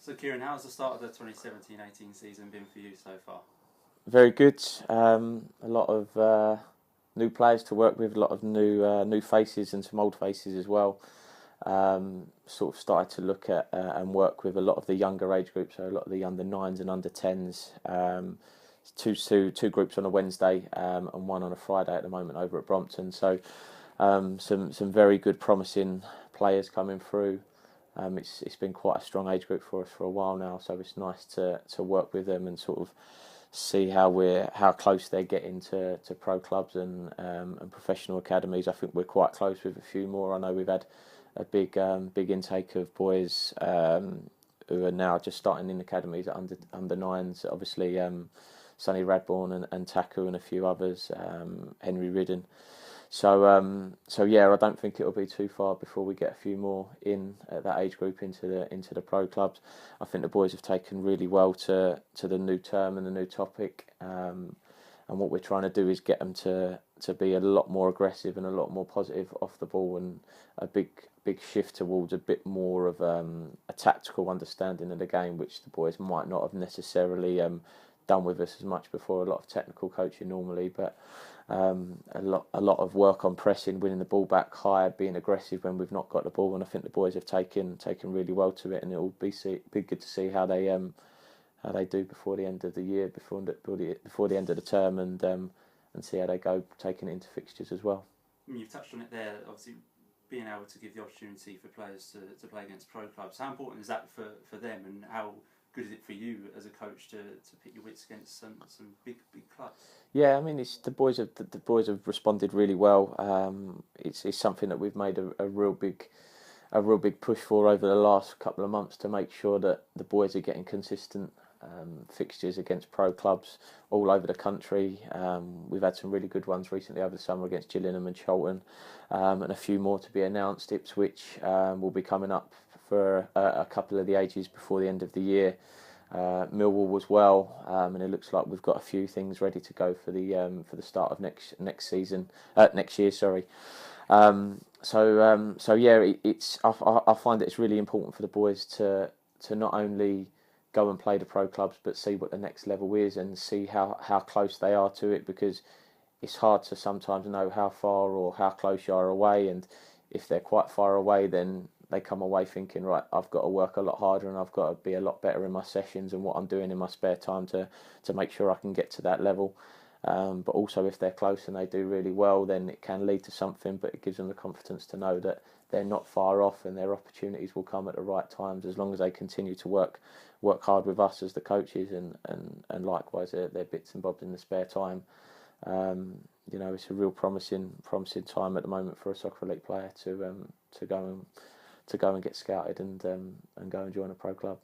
So Kieran, how's the start of the 2017-18 season been for you so far? Very good. A lot of new players to work with, a lot of new faces and some old faces as well. Sort of started to look at and work with a lot of the younger age groups, so a lot of the under nines and under tens. Two groups on a Wednesday and one on a Friday at the moment over at Brompton. So some very good, promising players coming through. It's been quite a strong age group for us for a while now, so it's nice to work with them and sort of see how close they're getting to pro clubs and professional academies. I think we're quite close with a few more. I know we've had a big intake of boys who are now just starting in academies at under nines. Obviously, Sonny Radbourne and Taku and a few others, Henry Ridden. So yeah, I don't think it'll be too far before we get a few more in at that age group into the pro clubs. I think the boys have taken really well to the new term and the new topic, and what we're trying to do is get them to be a lot more aggressive and a lot more positive off the ball, and a big shift towards a bit more of a tactical understanding of the game, which the boys might not have necessarily done with us as much before. A lot of technical coaching normally, but a lot of work on pressing, winning the ball back high, being aggressive when we've not got the ball, and I think the boys have taken really well to it, and it will be good to see how they do before the end of the year, before the end of the term, and see how they go taking it into fixtures as well. You've touched on it there, obviously being able to give the opportunity for players to play against pro clubs. How important is that for them, and how good is it for you as a coach to pit your wits against some big clubs? Yeah, I mean, the boys have responded really well. It's something that we've made a real big push for over the last couple of months, to make sure that the boys are getting consistent fixtures against pro clubs all over the country. We've had some really good ones recently over the summer against Gillingham and Cholton, and a few more to be announced. Ipswich will be coming up for a couple of the ages before the end of the year. Millwall as well, and it looks like we've got a few things ready to go for the start of next year. Sorry. So yeah, I find it's really important for the boys to not only go and play the pro clubs, but see what the next level is and see how close they are to it, because it's hard to sometimes know how far or how close you are away, and if they're quite far away, then they come away thinking, right, I've got to work a lot harder and I've got to be a lot better in my sessions and what I'm doing in my spare time to make sure I can get to that level. But also, if they're close and they do really well, then it can lead to something, but it gives them the confidence to know that they're not far off and their opportunities will come at the right times, as long as they continue to work hard with us as the coaches, and likewise their bits and bobs in the spare time. It's a real promising time at the moment for a soccer elite player to go and get scouted and go and join a pro club.